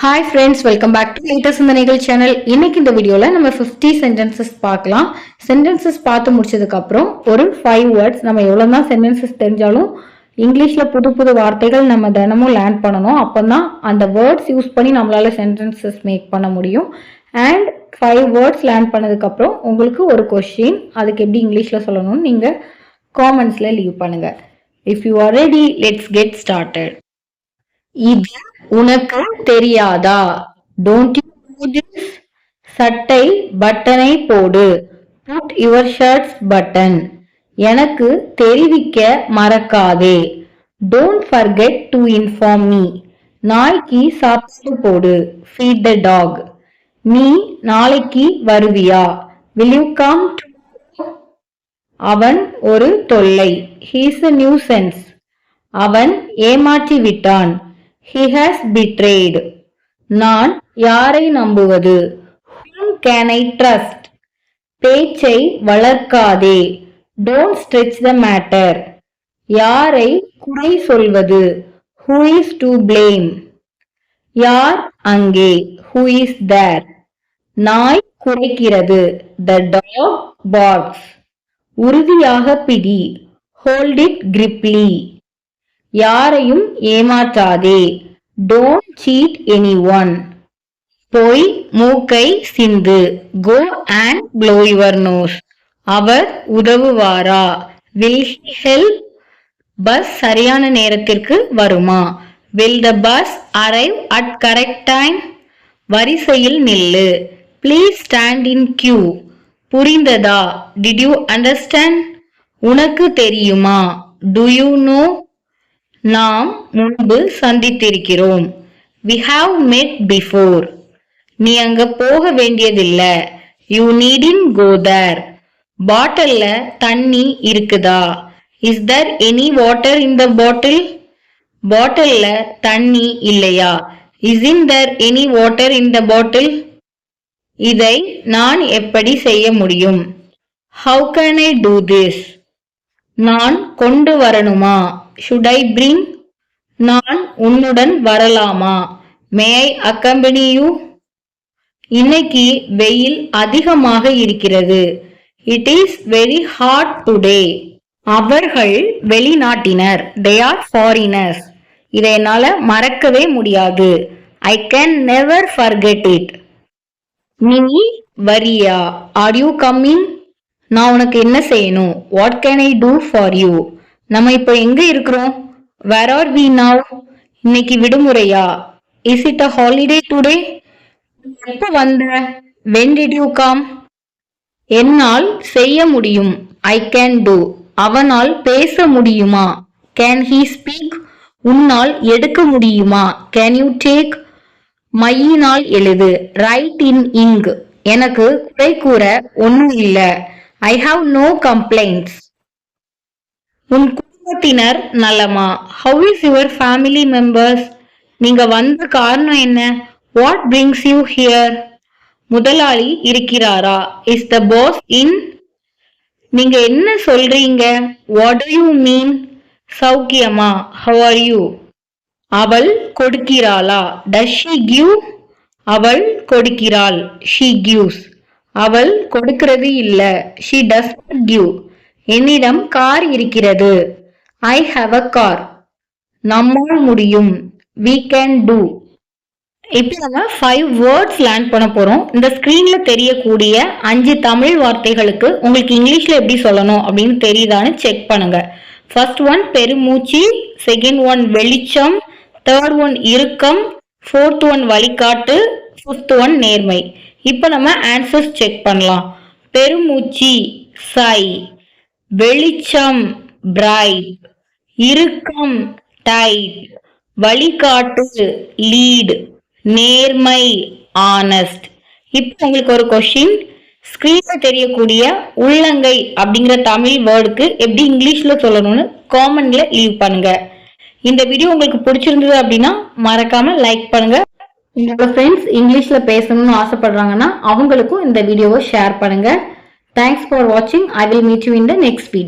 Hi friends, welcome back to latest சிந்தனைகள் channel. இன்னைக்கு இந்த வீடியோவில் நம்ம 50 சென்டென்சஸ் பார்க்கலாம். சென்டென்சஸ் பார்த்து முடிச்சதுக்கு அப்புறம் ஒரு 5 வேர்ட்ஸ், நம்ம எவ்வளோதான் சென்டென்சஸ் தெரிஞ்சாலும் இங்கிலீஷில் புது புது வார்த்தைகள் நம்ம தினமும் லேர்ன் பண்ணணும். அப்போ தான் அந்த வேர்ட்ஸ் யூஸ் பண்ணி நம்மளால சென்டென்சஸ் மேக் பண்ண முடியும். அண்ட் 5 வேர்ட்ஸ் லேர்ன் பண்ணதுக்கப்புறம் உங்களுக்கு ஒரு கொஸ்டின், அதுக்கு எப்படி இங்கிலீஷில் சொல்லணும்னு நீங்கள் காமெண்ட்ஸில் லீவ் பண்ணுங்கள். If you are ready, let's get started. இது உனக்கு தெரியாதா? Don't you know this? சட்டை பட்டனை போடு. Put your shirts button. எனக்கு தெரிவிக்க மறக்காதே. Don't forget to inform me. நாய்க்கு சாப்பாடு போடு. Feed the dog. நீ நாளைக்கு வருவியா? Will you come tomorrow? அவன் ஒரு தொல்லை. He is a nuisance. அவன் ஏமாற்றி விட்டான். He has betrayed. நான் யாரை நம்புவது? Whom can I trust? பேச்சை வளர்க்காதே. Don't stretch the matter. யாரை குறை சொல்வது? Who is to blame? யார் அங்கே? Who is there? நாய் குரைக்கிறது. The dog barks. உறுதியாக பிடி. Hold it griply. யாரையும் ஏமாற்றாதே. Don't cheat anyone. போய் மூக்கை சிந்து. Go and blow your nose. அவர் உதவுவாரா? Will he help? பஸ் சரியான நேரத்திற்கு வருமா? Will the bus arrive at correct time? வரிசையில் நில்லு. Please stand in queue. புரிந்ததா? Did you understand? உனக்கு தெரியுமா? Do you know? நாம் முன்பு சந்தித்திருக்கிறோம். We have met before. நீ அங்க போக வேண்டியதில்லை. You needn't go there. பாட்டில்ல தண்ணி இருக்குதா? Is there any water in the bottle? பாட்டில்ல தண்ணி இல்லையா? Isn't there any water in the bottle? இதை நான் எப்படி செய்ய முடியும்? How can I do this? நான் கொண்டு வரணுமா? Should I bring? நான் உன்னுடன் வரலாமா? May I accompany you? இன்னைக்கு வெயில் அதிகமாக இருக்கிறது. It is very hot today. அவர்கள் வெளிநாட்டினர். They are foreigners. இதை என்னால மறக்கவே முடியாது. I can never forget it. நீ வரியா? Are you coming? நான் உனக்கு என்ன செய்யணும்? What can I do for you? நம்ம இப்போ எங்க இருக்கிறோம்? Where are we now? இன்னைக்கு விடுமுறையா? Is it a holiday today? எப்போ வந்த? When did you come? என்னால் செய்ய முடியும். I can do. அவனால் பேச முடியுமா? Can he speak? உன்னால் எடுக்க முடியுமா? Can you take? மையினால் எழுது. Write in ink. எனக்கு குறை கூற ஒன்றும் இல்லை. I have no complaints. உன் குடும்பத்தினர் நலமா? How is your family members? நீங்க வந்த காரணம் என்ன? What brings you here? முதலாளி இருக்கிறாரா? Is the boss in? நீங்க என்ன சொல்றீங்க? What do you mean? சௌக்கியமா? How are you? அவள் கொடுக்கிறாளா? Does she give? அவள் கொடுக்கிறாள். She gives. அவள் கொடுக்கிறது இல்ல. She does not give. என்னிடம் கார் இருக்கிறது. I have a car. நம்மால் முடியும். We can do. இப்போ நம்ம 5 வேர்ட்ஸ் லேர்ன் பண்ண போறோம். இந்த ஸ்கிரீன்ல தெரியக்கூடிய 5 தமிழ் வார்த்தைகளுக்கு உங்களுக்கு இங்கிலீஷ்ல எப்படி சொல்லணும் அப்படின்னு தெரியுதான்னு செக் பண்ணுங்க. ஃபர்ஸ்ட் ஒன் பெருமூச்சு, செகண்ட் ஒன் வெளிச்சம், தேர்ட் ஒன் இறுக்கம், ஃபோர்த் ஒன் வழிகாட்டு, ஃபிஃப்த் ஒன் நேர்மை. இப்போ நம்ம ஆன்சர்ஸ் செக் பண்ணலாம். பெருமூச்சு சை, வெளிச்சம் பிரைட், இறுக்கம் டைட், வழிகாட்டு லீட், நேர்மை ஆனஸ்ட். இப்போ உங்களுக்கு ஒரு கொஸ்டின், ஸ்கிரீன்ல தெரியக்கூடிய உள்ளங்கை அப்படிங்கிற தமிழ் வேர்டுக்கு எப்படி இங்கிலீஷ்ல சொல்லணும்னு காமெண்ட்ல லீவ் பண்ணுங்க. இந்த வீடியோ உங்களுக்கு பிடிச்சிருந்தது அப்படின்னா மறக்காம லைக் பண்ணுங்க. உங்களோட ஃப்ரெண்ட்ஸ் இங்கிலீஷ்ல பேசணும்னு ஆசைப்படுறாங்கன்னா அவங்களுக்கும் இந்த வீடியோவை ஷேர் பண்ணுங்க. தேங்க்ஸ் ஃபார் வாட்சிங். I will meet you in the next video.